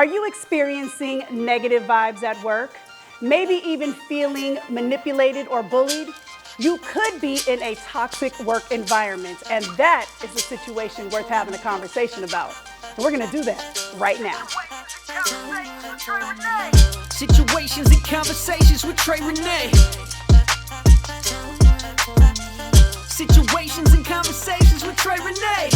Are you experiencing negative vibes at work? Maybe even feeling manipulated or bullied? You could be in a toxic work environment, and that is a situation worth having a conversation about. And we're going to do that right now. Situations and conversations with Trey Renee. Situations and conversations with Trey Renee.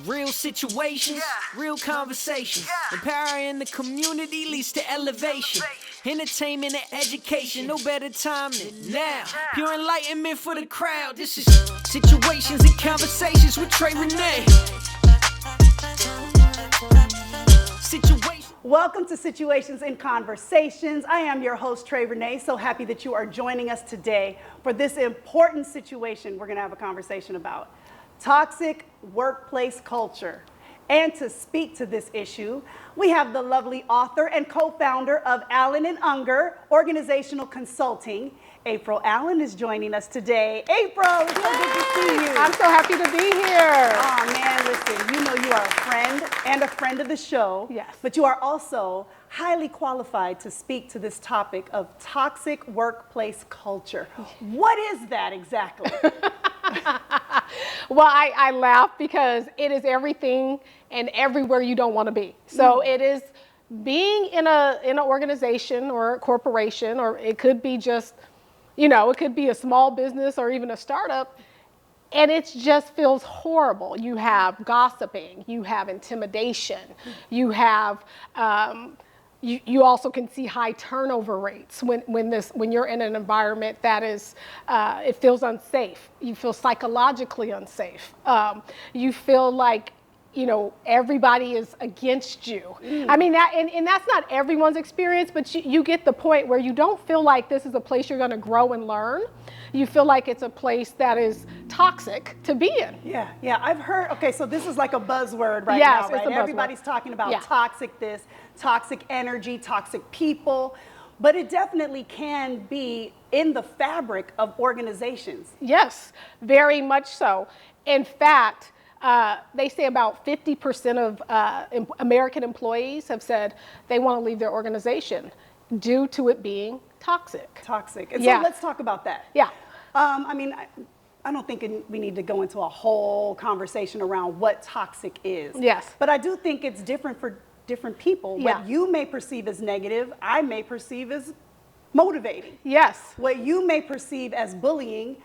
Real situations, real conversations. Empowering the community leads to elevation. Entertainment and education, no better time than now. Pure enlightenment for the crowd. This is Situations and Conversations with Trey Renee. Welcome to Situations and Conversations. I am your host, Trey Renee. So happy that you are joining us today for this important situation we're going to have a conversation about. Toxic workplace culture. And to speak to this issue, we have the lovely author and co-founder of Allen & Unger Organizational Consulting. April Allen is joining us today. April, it's so good to see you. I'm so happy to be here. Oh man, listen, you know you are a friend and a friend of the show. Yes. But you are also highly qualified to speak to this topic of toxic workplace culture. What is that exactly? Well, I laugh because it is everything and everywhere you don't want to be. So it is being in an organization or a corporation, or it could be just, it could be a small business or even a startup, and it just feels horrible. You have gossiping, you have intimidation, you have you also can see high turnover rates when you're in an environment that is it feels unsafe. You feel psychologically unsafe. You feel like everybody is against you. I mean, and that's not everyone's experience, but you get the point where you don't feel like this is a place you're going to grow and learn. You feel like it's a place that is toxic to be in. Yeah, I've heard, okay, so this is like a buzzword right now, right? It's a buzzword. Everybody's talking about toxic this, toxic energy, toxic people, but it definitely can be in the fabric of organizations. Yes, very much so. In fact, they say about 50% of American employees have said they want to leave their organization due to it being toxic. And so let's talk about that. Yeah. I don't think we need to go into a whole conversation around what toxic is. Yes. But I do think it's different for different people. Yeah. What you may perceive as negative, I may perceive as motivating. Yes. What you may perceive as bullying,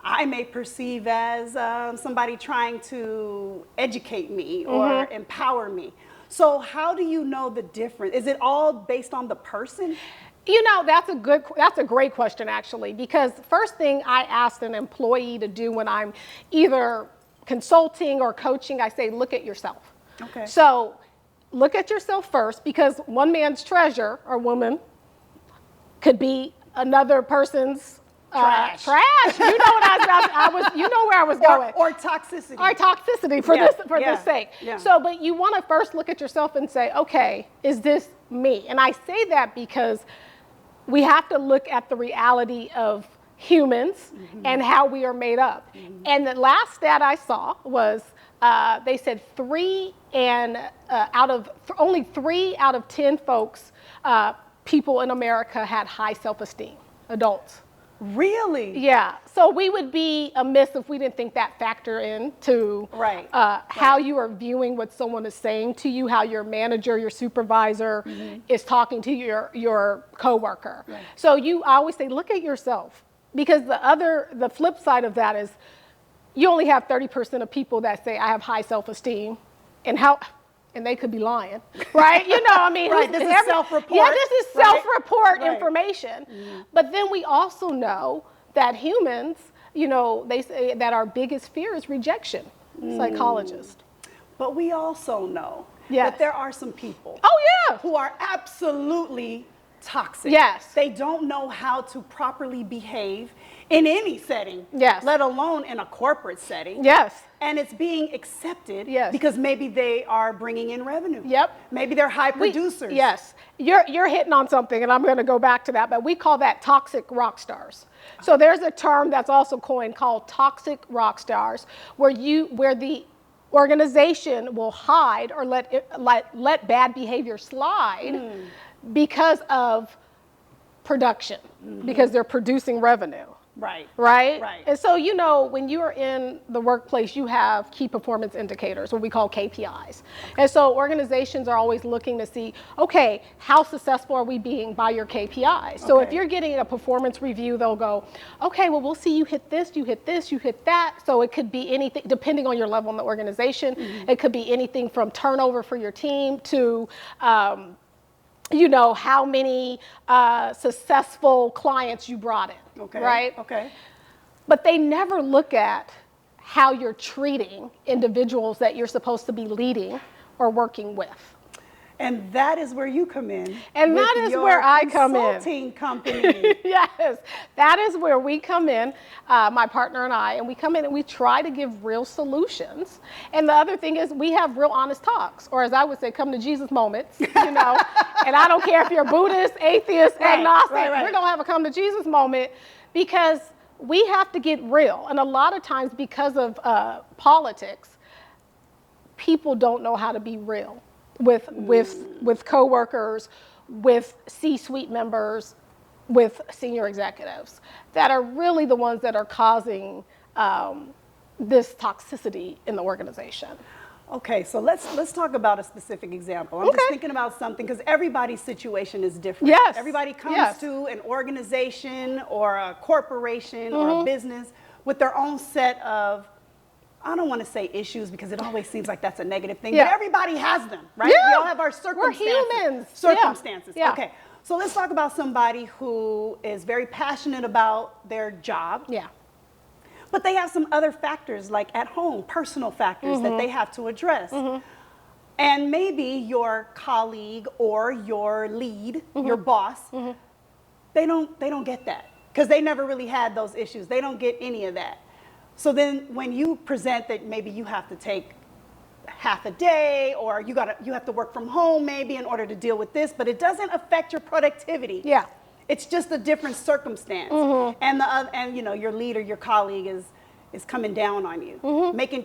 I may perceive as somebody trying to educate me or empower me. So how do you know the difference? Is it all based on the person? That's a great question, actually, because first thing I asked an employee to do when I'm either consulting or coaching, I say, look at yourself. Okay. So look at yourself first, because one man's treasure or woman could be another person's trash. You know what you know where I was going. Or toxicity. Or toxicity for this sake. Yeah. So, but you want to first look at yourself and say, okay, is this me? And I say that because we have to look at the reality of humans and how we are made up. And the last stat I saw was they said only 3 out of 10 folks, people in America had high self-esteem, adults. Really? Yeah. So we would be amiss if we didn't think that factor into how you are viewing what someone is saying to you, how your manager, your supervisor is talking to your coworker. Right. So I always say, look at yourself, because the flip side of that is you only have 30% of people that say I have high self-esteem, and they could be lying, right? Right, this is self-report. Yeah, this is self-report information. But then we also know that humans, they say that our biggest fear is rejection, psychologists. But we also know that there are some people who are absolutely toxic. Yes. They don't know how to properly behave in any setting, let alone in a corporate setting. Yes. And it's being accepted Yes. because maybe they are bringing in revenue. Yep. Maybe they're high producers. Yes. You're hitting on something, and I'm going to go back to that, but we call that toxic rock stars. So there's a term that's also coined called toxic rock stars, where the organization will hide or let bad behavior slide because of production, because they're producing revenue. Right. Right? Right. And so, when you are in the workplace, you have key performance indicators, what we call KPIs. And so organizations are always looking to see, okay, how successful are we being by your KPIs? So if Okay. you're getting a performance review, they'll go, okay, well, we'll see you hit this, you hit this, you hit that. So it could be anything, depending on your level in the organization, it could be anything from turnover for your team to, how many successful clients you brought in. Okay. Right? Okay. But they never look at how you're treating individuals that you're supposed to be leading or working with. And that is where you come in. And with that is your where I come in. Consulting company. Yes, that is where we come in, my partner and I, and we come in and we try to give real solutions. And the other thing is we have real honest talks, or as I would say, come to Jesus moments, And I don't care if you're Buddhist, atheist, agnostic, right. we're going to have a come to Jesus moment because we have to get real. And a lot of times because of politics, people don't know how to be real with coworkers, with C-suite members, with senior executives that are really the ones that are causing this toxicity in the organization. Okay, so let's talk about a specific example. I'm just thinking about something because everybody's situation is different. Yes. Everybody comes Yes. to an organization or a corporation or a business with their own set of, I don't want to say issues because it always seems like that's a negative thing, Yeah. but everybody has them, right? Yeah. We all have our circumstances. We're humans. Circumstances. Yeah. Okay, so let's talk about somebody who is very passionate about their job. Yeah. But they have some other factors like at home, personal factors that they have to address. And maybe your colleague or your lead, your boss, they don't get that because they never really had those issues. They don't get any of that. So then when you present that maybe you have to take half a day or you have to work from home maybe in order to deal with this, but it doesn't affect your productivity. Yeah. It's just a different circumstance, and your leader, your colleague is coming down on you,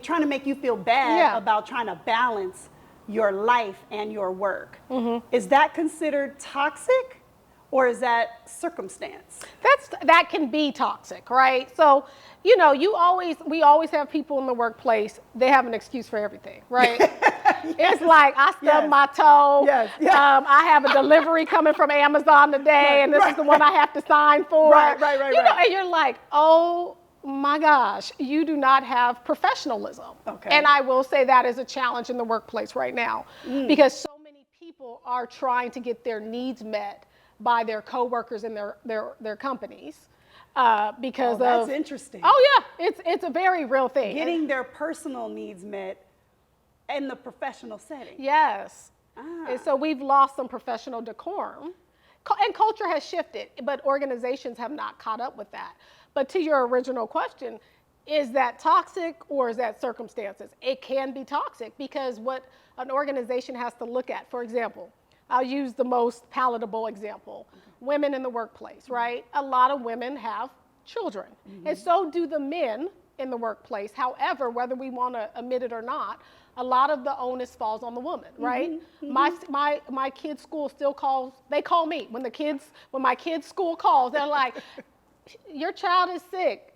trying to make you feel bad about trying to balance your life and your work. Is that considered toxic, or is that circumstance? That can be toxic, right? So, we always have people in the workplace. They have an excuse for everything, right? It's like I stubbed my toe. Yes. I have a delivery coming from Amazon today, and this is the one I have to sign for. Right. And you're like, oh my gosh, you do not have professionalism. Okay. And I will say that is a challenge in the workplace right now because so many people are trying to get their needs met by their coworkers and their companies. Because that's interesting. Oh yeah, it's a very real thing. Getting their personal needs met in the professional setting. Yes. And so we've lost some professional decorum. And culture has shifted, but organizations have not caught up with that. But to your original question, is that toxic or is that circumstances? It can be toxic because what an organization has to look at, for example, I'll use the most palatable example, women in the workplace, right? A lot of women have children, and so do the men in the workplace. However, whether we want to admit it or not, a lot of the onus falls on the woman, right? My kids' school still they call me. When my kids' school calls, they're like, your child is sick.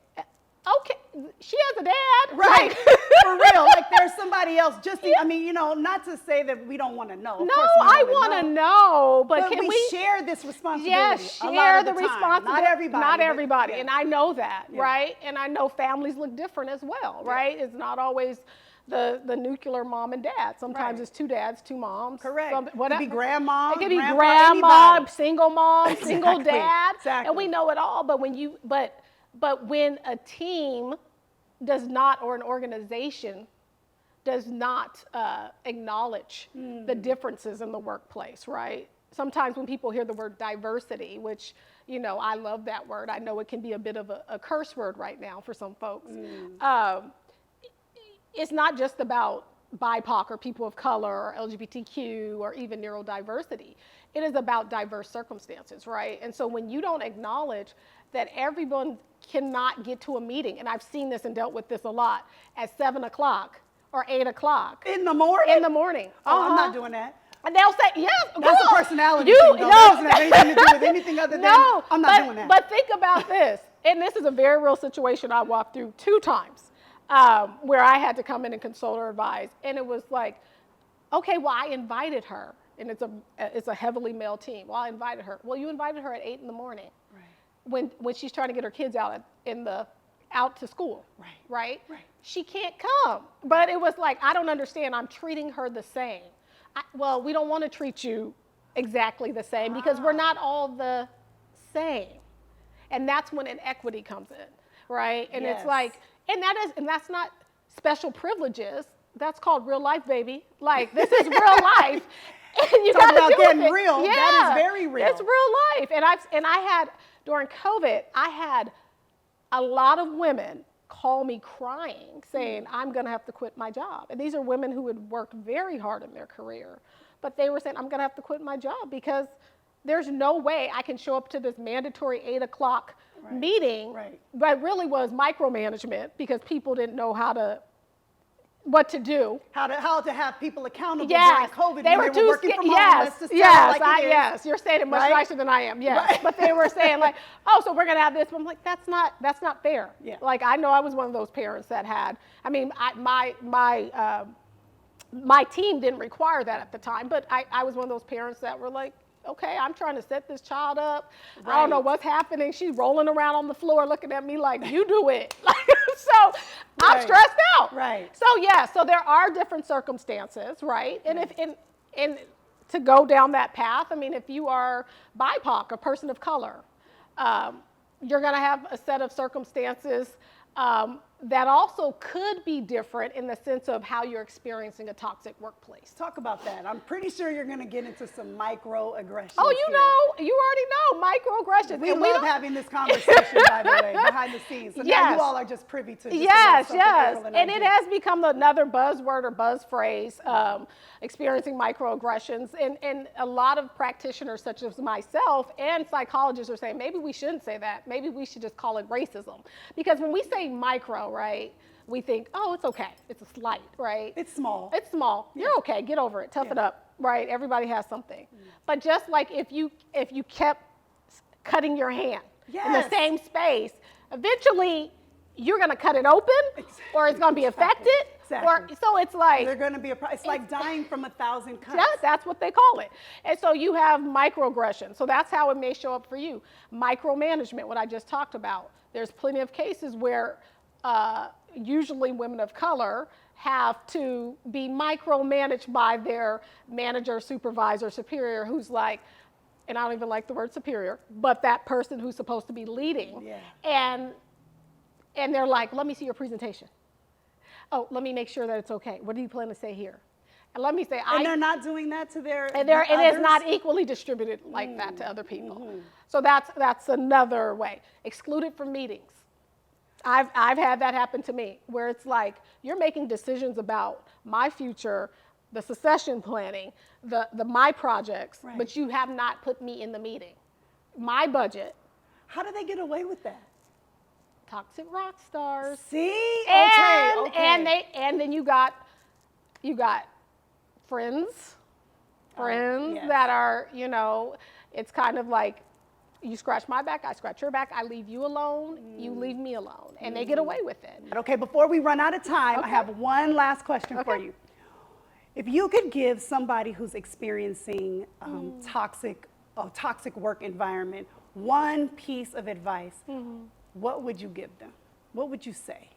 Okay, she has a dad. Right. For real. Like there's somebody else not to say that we don't want to know. Of No, course we I want to know, but can we share this responsibility? Yes, a lot share of the time. responsibility. Not everybody. Not but- everybody, yeah. and I know that, Yeah. right? And I know families look different as well, right? It's not always the nuclear mom and dad. Sometimes Right. it's two dads, two moms. Correct. It Whatever. could be grandma. It could be grandpa, grandma, anybody. single mom, single Exactly. dad, Exactly. and we know it all. But when a team does not, or an organization does not acknowledge the differences in the workplace, right? Sometimes when people hear the word diversity, which, I love that word. I know it can be a bit of a curse word right now for some folks. It's not just about BIPOC or people of color or LGBTQ or even neurodiversity. It is about diverse circumstances, right? And so when you don't acknowledge that everyone cannot get to a meeting, and I've seen this and dealt with this a lot, at 7 o'clock or 8 o'clock. In the morning? In the morning. Oh, I'm not doing that. And they'll say, yes, That's girl, a personality thing, though. That doesn't have anything to do with anything other than I'm not doing that. But think about this. And this is a very real situation I walked through 2 times where I had to come in and consult or advise. And it was like, okay, well, I invited her. And it's a heavily male team. Well, I invited her. Well, you invited her at 8 in the morning. Right. When she's trying to get her kids out out to school. Right. She can't come. But it was like, I don't understand. I'm treating her the same. Well, we don't want to treat you exactly the same because we're not all the same. And that's when inequity comes in, right? And it's like, and that's not special privileges. That's called real life, baby. Like, this is real life. And you got to deal getting with it. real. Yeah, that is very real. It's real life. And I had, during COVID, I had a lot of women call me crying, saying, I'm going to have to quit my job. And these are women who had worked very hard in their career. But they were saying, I'm going to have to quit my job because there's no way I can show up to this mandatory 8 o'clock meeting. Right. But really was micromanagement because people didn't know what to do. How to have people accountable during COVID. They were too working from home. Yes. You're saying it much nicer than I am. Yes. Right. But they were saying like, oh, so we're going to have this. But I'm like, that's not fair. Yeah. Like, I know I was one of those parents that had, I mean, my team didn't require that at the time, but I was one of those parents that were like, okay, I'm trying to set this child up. Right. I don't know what's happening. She's rolling around on the floor looking at me like, you do it. So I'm stressed out. Right. So there are different circumstances, right? And if to go down that path, I mean, if you are BIPOC, a person of color, you're going to have a set of circumstances that also could be different in the sense of how you're experiencing a toxic workplace. Talk about that. I'm pretty sure you're going to get into some microaggressions. Oh, you already know microaggressions. We love having this conversation, by the way, behind the scenes. So now you all are just privy to just yes. And it has become another buzzword or buzz phrase, experiencing microaggressions. And a lot of practitioners, such as myself and psychologists, are saying maybe we shouldn't say that. Maybe we should just call it racism. Because when we say micro, right, we think, oh, it's okay. It's a slight, right? It's small. It's small. Yeah. You're okay. Get over it. Tough it up, right? Everybody has something. But just like if you kept cutting your hand in the same space, eventually you're going to cut it open or it's going to be affected. Exactly. Or, so it's like, they're going to be it's like dying from 1,000 cuts. Yes, that's what they call it. And so you have microaggression. So that's how it may show up for you. Micromanagement, what I just talked about. There's plenty of cases where usually women of color have to be micromanaged by their manager, supervisor, superior, who's like, and I don't even like the word superior, but that person who's supposed to be leading. Yeah. And they're like, let me see your presentation. Oh, let me make sure that it's okay. What do you plan to say here? And let me say, and they're not doing that to their and it's not equally distributed like that to other people. Mm-hmm. So that's another way. Excluded from meetings. I've had that happen to me, where it's like, you're making decisions about my future, the succession planning, my projects, but you have not put me in the meeting. My budget. How do they get away with that? Toxic rock stars. See? Okay. And then you got friends that are, it's kind of like, you scratch my back, I scratch your back, I leave you alone, you leave me alone. And they get away with it. Okay, before we run out of time, I have one last question for you. If you could give somebody who's experiencing toxic work environment one piece of advice, what would you give them? What would you say?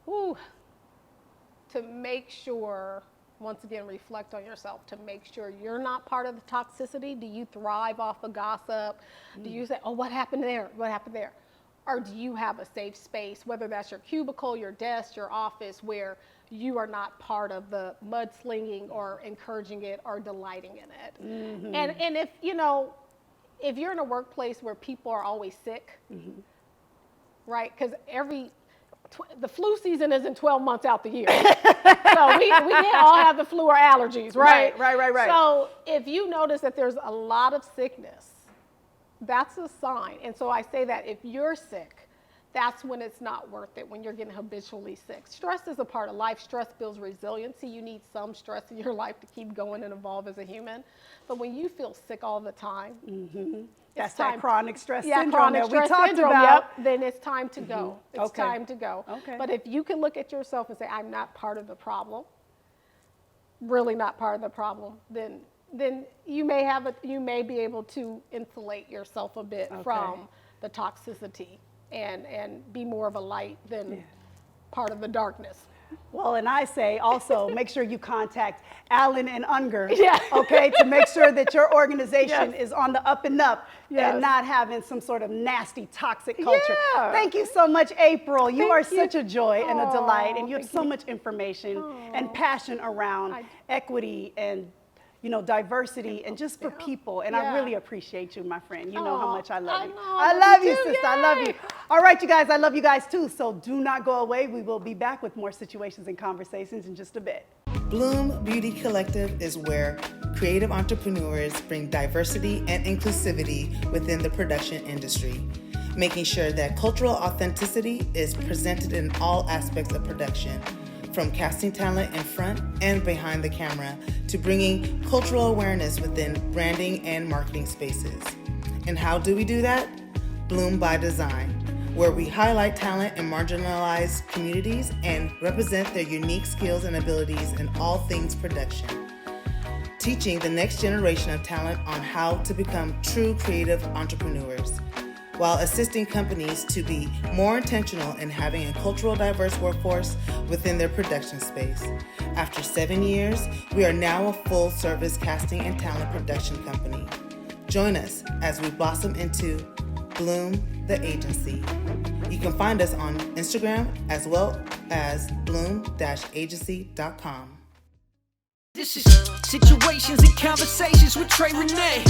To make sure, once again, reflect on yourself, to make sure you're not part of the toxicity. Do you thrive off of gossip? Do you say, oh, what happened there? What happened there? Or do you have a safe space, whether that's your cubicle, your desk, your office, where you are not part of the mudslinging or encouraging it or delighting in it? Mm-hmm. And if you're in a workplace where people are always sick, right? Because the flu season isn't 12 months out the year. So we can't all have the flu or allergies, right? Right. So if you notice that there's a lot of sickness, that's a sign. And so I say that if you're sick, that's when it's not worth it, when you're getting habitually sick. Stress is a part of life. Stress builds resiliency. You need some stress in your life to keep going and evolve as a human. But when you feel sick all the time, That's that chronic stress yeah, syndrome chronic that we stress talked syndrome, about. Yep, then it's time to go. It's Okay. time to go. Okay. But if you can look at yourself and say, I'm not part of the problem, really not part of the problem, then you may be able to insulate yourself a bit from the toxicity and be more of a light than part of the darkness. Well, and I say also make sure you contact Allen and Unger, Yeah. okay, to make sure that your organization Yes. is on the up and up Yes. and not having some sort of nasty, toxic culture. Yeah. Thank you so much, April. You Thank are you. such a joy and a delight, and you have Thank so you. much information and passion around equity and diversity and just for people. And I Yeah. really appreciate you, my friend. You know how much I love I you. know, I I love love you, you too. sister. I love you. Yay. All right, you guys, I love you guys too. So do not go away. We will be back with more situations and conversations in just a bit. Bloom Beauty Collective is where creative entrepreneurs bring diversity and inclusivity within the production industry, making sure that cultural authenticity is presented in all aspects of production, from casting talent in front and behind the camera to bringing cultural awareness within branding and marketing spaces. And how do we do that? Bloom by Design, where we highlight talent in marginalized communities and represent their unique skills and abilities in all things production, teaching the next generation of talent on how to become true creative entrepreneurs, while assisting companies to be more intentional in having a cultural diverse workforce within their production space. After 7 years, we are now a full-service casting and talent production company. Join us as we blossom into Bloom the Agency. You can find us on Instagram as well as bloom-agency.com. This is Situations and Conversations with Trey Renee.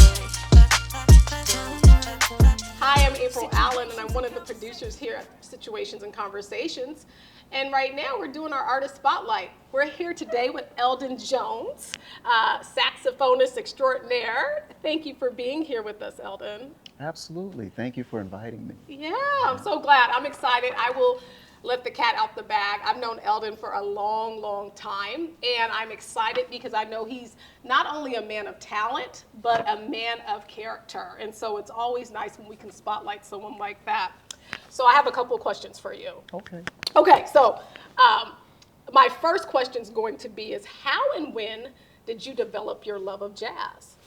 Hi, I'm April Allen, and I'm one of the producers here at Situations and Conversations. And right now, we're doing our artist spotlight. We're here today with Eldon Jones, saxophonist extraordinaire. Thank you for being here with us, Eldon. Absolutely. Thank you for inviting me. Yeah, I'm so glad. I'm excited. I will let the cat out the bag. I've known Eldon for a long, long time, and I'm excited because I know he's not only a man of talent, but a man of character. And so it's always nice when we can spotlight someone like that. So I have a couple of questions for you. Okay. Okay, so my first question is going to be is how and when did you develop your love of jazz?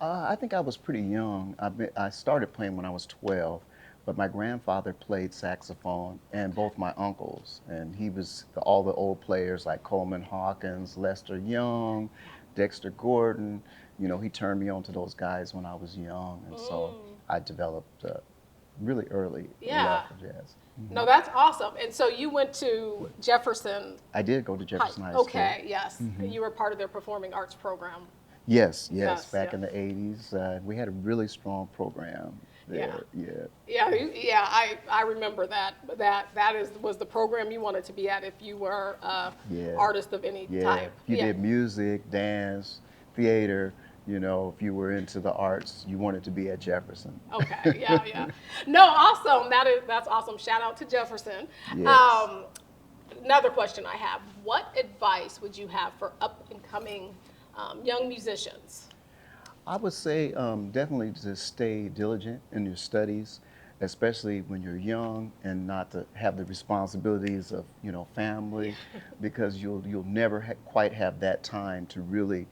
I think I was pretty young. I started playing when I was 12, but my grandfather played saxophone and both my uncles. And he was all the old players like Coleman Hawkins, Lester Young, Dexter Gordon. You know, he turned me on to those guys when I was young. And so I developed really early love for jazz. No, that's awesome. And so you went to Jefferson. I did go to Jefferson High School. Okay, yes. You were part of their performing arts program. Yes, Yes, back yeah. in the 80s. We had a really strong program there. I remember that. Was the program you wanted to be at if you were artist of any type. You did music, dance, theater. You know, if you were into the arts, you wanted to be at Jefferson. Okay, yeah. No, awesome. That's awesome. Shout out to Jefferson. Yes. Another question I have: what advice would you have for up and coming young musicians? I would say definitely to stay diligent in your studies, especially when you're young, and not to have the responsibilities of family, because you'll never quite have that time to really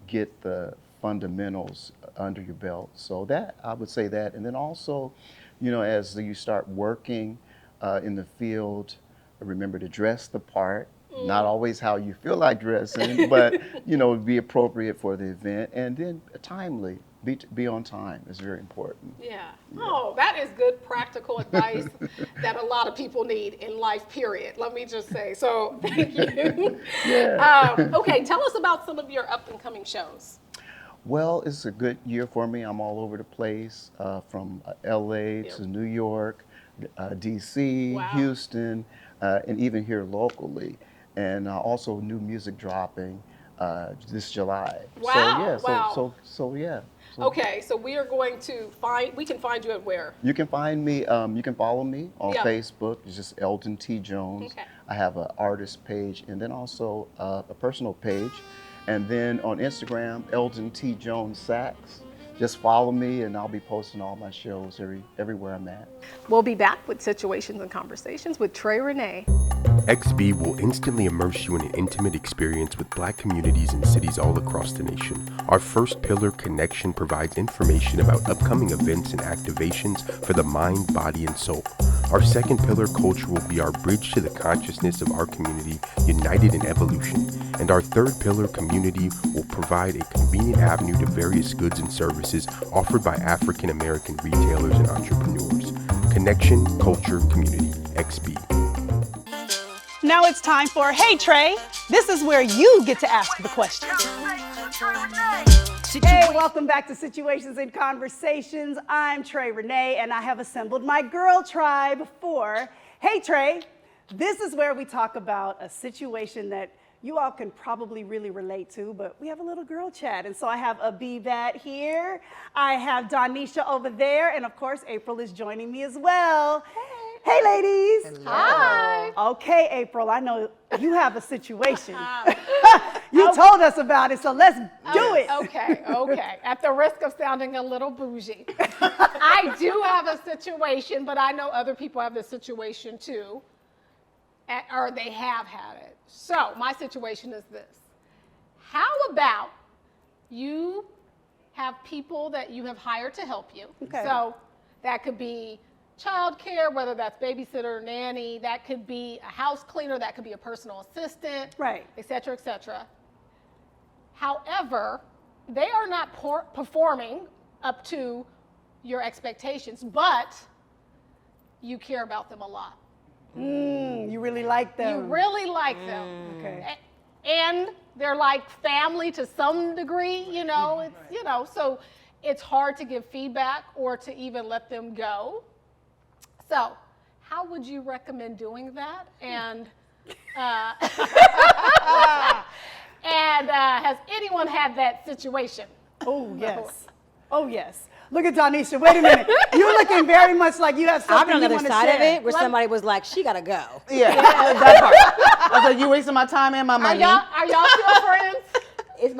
get the fundamentals under your belt. So that I would say that, and then also, as you start working in the field, remember to dress the part. Not always how you feel like dressing, but be appropriate for the event, and then timely. Be on time is very important. Yeah. Oh, that is good practical advice that a lot of people need in life, period. Let me just say. So thank you. Okay, tell us about some of your up and coming shows. Well, it's a good year for me. I'm all over the place, from LA to New York, DC, Wow. Houston, and even here locally. And also new music dropping. this July. Wow, So yeah, wow. so yeah. So Okay, so we can find you at where? you can find me. You can follow me on Yeah. Facebook. It's just Eldon T. Jones. Okay. I have an artist page and then also a personal page, and then on Instagram, Eldon T. Jones Sax. Just follow me, and I'll be posting all my shows everywhere I'm at. We'll be back with Situations and Conversations with Trey Renee. XB will instantly immerse you in an intimate experience with Black communities in cities all across the nation. Our first pillar, Connection, provides information about upcoming events and activations for the mind, body, and soul. Our second pillar, Culture, will be our bridge to the consciousness of our community, united in evolution. And our third pillar, Community, will provide a convenient avenue to various goods and services offered by African American retailers and entrepreneurs. Connection, Culture, Community, XB. Now it's time for Hey Trey. This is where you get to ask the question. Hey, welcome back to Situations and Conversations. I'm Trey Renee, and I have assembled my girl tribe for Hey Trey. This is where we talk about a situation that you all can probably really relate to, but we have a little girl chat. And so I have Abibat here, I have Donisha over there, and of course, April is joining me as well. Hey, ladies. Hi. Okay, April, I know you have a situation. You told us about it, so let's do it. Okay. At the risk of sounding a little bougie, I do have a situation, but I know other people have this situation too, or they have had it. So my situation is this. How about you have people that you have hired to help you? Okay. So that could be childcare, whether that's babysitter, nanny, that could be a house cleaner, that could be a personal assistant, Right. et cetera, et cetera. However, they are not performing up to your expectations, but you care about them a lot. You really like them. You really like them. Okay. And they're like family to some degree, so it's hard to give feedback or to even let them go. So how would you recommend doing that? And has anyone had that situation? Oh, yes. Oh, yes. Look at Donisha. Wait a minute. You're looking very much like you have I've something been on you the want other to side of share. it where somebody was like, she gotta go. Yeah, that part. I was like, you wasting my time and my Are money. y'all still friends? It's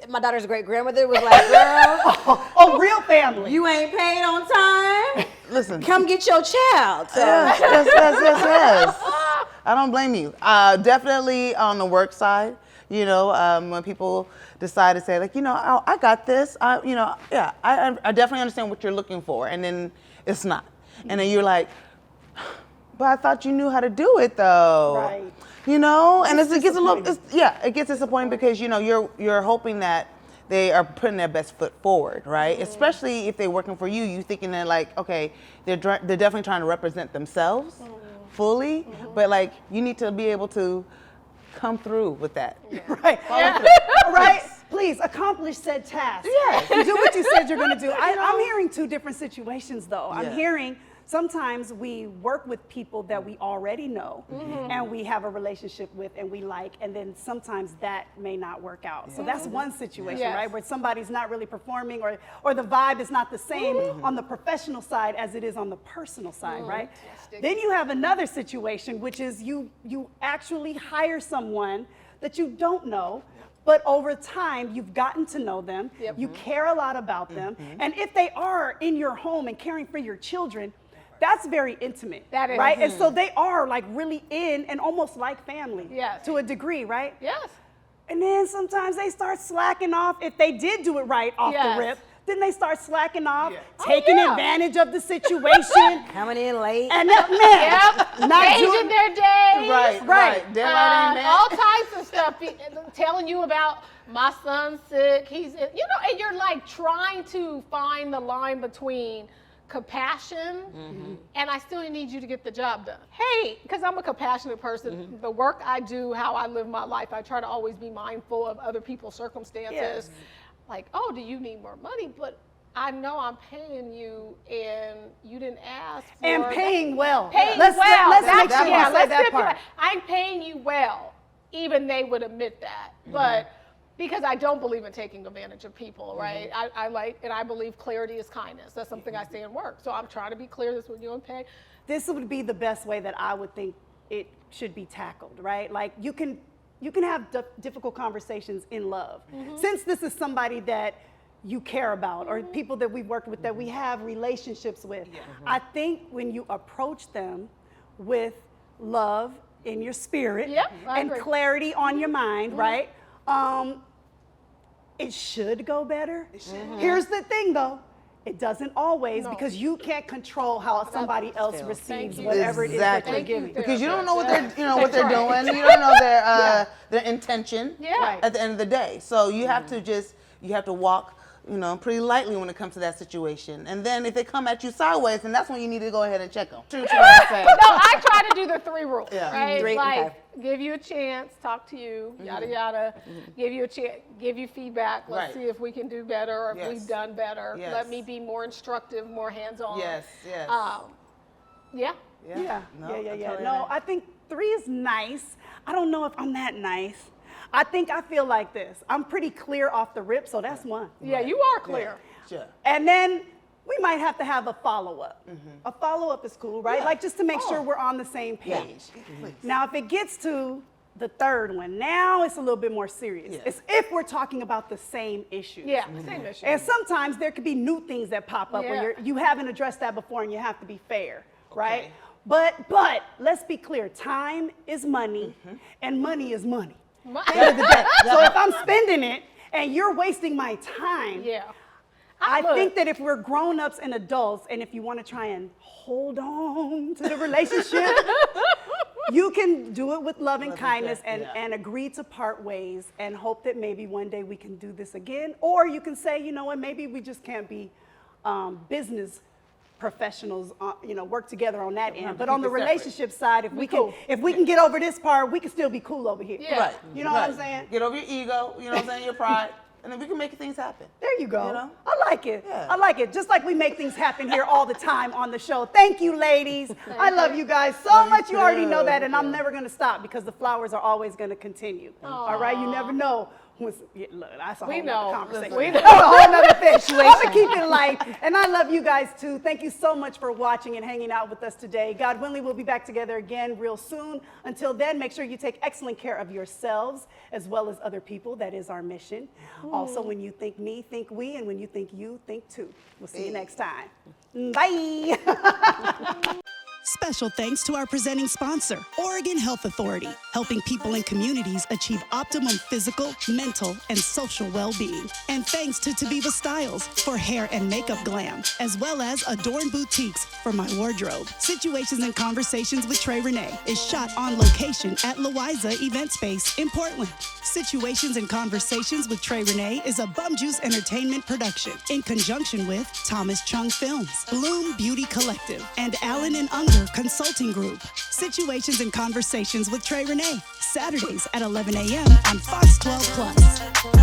my daughter's great grandmother was like, girl, Oh, real family. you ain't paid on time. Listen. Come get your child. So Yes. I don't blame you. Definitely on the work side, when people decide to say like, I got this. I definitely understand what you're looking for, and then it's not, and then you're like, but I thought you knew how to do it though. Right. And it gets a little, it gets disappointing because you're hoping that they are putting their best foot forward, right? Especially if they're working for you, you thinking that like, okay, they're definitely trying to represent themselves fully, but like you need to be able to come through with that. Right. Right. Please accomplish said task. Yes. Do what you said you're going to do. I'm hearing two different situations though. I'm Yeah. hearing sometimes we work with people that we already know and we have a relationship with and we like, and then sometimes that may not work out. So that's one situation, Yes. right? Where somebody's not really performing or the vibe is not the same on the professional side as it is on the personal side, right? Then you have another situation, which is you actually hire someone that you don't know, but over time, you've gotten to know them, you care a lot about them, and if they are in your home and caring for your children, that's very intimate, That is. right? And so they are like really in and almost like family Yes. to a degree, right? Yes. And then sometimes they start slacking off. If they did do it right off Yes. the rip, then they start slacking off, taking yeah. advantage of the situation. coming in late. And that, Yep. not Changing doing, their days. Right. Daylight ain't met. All types of stuff. Telling you about my son's sick. He's, and you're like trying to find the line between compassion and I still need you to get the job done. Hey, because I'm a compassionate person, the work I do, how I live my life, I try to always be mindful of other people's circumstances. Yes. Like, oh, do you need more money? But I know I'm paying you and you didn't ask for and paying well. Paying let's well. Let's That's- make sure we say let's that stipulate. part. I'm paying you well. Even they would admit that. But Because I don't believe in taking advantage of people, right? I believe clarity is kindness. That's something I say in work. So I'm trying to be clear. This is what you want to pay. This would be the best way that I would think it should be tackled, right? Like you can have difficult conversations in love. Since this is somebody that you care about or people that we've worked with, that we have relationships with, I think when you approach them with love in your spirit and clarity on your mind, right? It should go better. Here's the thing though, it doesn't always, because you can't control how somebody else receives whatever it is that you're giving. Because you don't know what they're doing. You don't know their intention at the end of the day. So you have to walk, pretty lightly when it comes to that situation. And then if they come at you sideways, then that's when you need to go ahead and check them. True what I say. No, I try to do the 3 rules, right? Three, like, okay. give you a chance, talk to you, yada, yada. Give you a chance, give you feedback. Let's see if we can do better or if we've done better. Yes. Let me be more instructive, more hands-on. Yes. Yeah. No, I think 3 is nice. I don't know if I'm that nice. I feel like this. I'm pretty clear off the rip, so that's 1. Yeah, you are clear. Sure. And then we might have to have a follow-up. A follow-up is cool, right? Like just to make sure we're on the same page. Now, if it gets to the 3rd one, now it's a little bit more serious. It's if we're talking about the same issue. Yeah, same issue. And sometimes there could be new things that pop up where you haven't addressed that before and you have to be fair, right? But let's be clear, time is money and money is money. At the end of the day. So if I'm spending it and you're wasting my time, I think that if we're grown-ups and adults, and if you want to try and hold on to the relationship, you can do it with love and kindness and agree to part ways and hope that maybe one day we can do this again. Or you can say, you know what, maybe we just can't be business professionals, work together on that end. But on the relationship side, if we can get over this part, we can still be cool over here. Yeah. Right. You know what I'm saying? Get over your ego, your pride, and then we can make things happen. There you go. You know? I like it. Yeah. I like it. Just like we make things happen here all the time on the show. Thank you, ladies. I love you guys so much. You already know that, and I'm never going to stop because the flowers are always going to continue. All right? You never know. Look, that's a whole nother conversation. We know. That's a whole nother thing. I'm gonna keep it light, and I love you guys too. Thank you so much for watching and hanging out with us today. God willing, we'll be back together again real soon. Until then, make sure you take excellent care of yourselves as well as other people. That is our mission. Also, when you think me, think we, and when you think you, think too. We'll see you next time. Bye. Special thanks to our presenting sponsor, Oregon Health Authority, helping people and communities achieve optimum physical, mental, and social well-being. And thanks to Tabiba Styles for hair and makeup glam, as well as Adorn Boutiques for my wardrobe. Situations and Conversations with Trey Renee is shot on location at Loiza Event Space in Portland. Situations and Conversations with Trey Renee is a Bum Juice Entertainment production in conjunction with Thomas Chung Films, Bloom Beauty Collective, and Allen & Unger Consulting Group. Situations and Conversations with Trey Renee, Saturdays at 11 a.m. on Fox 12 Plus.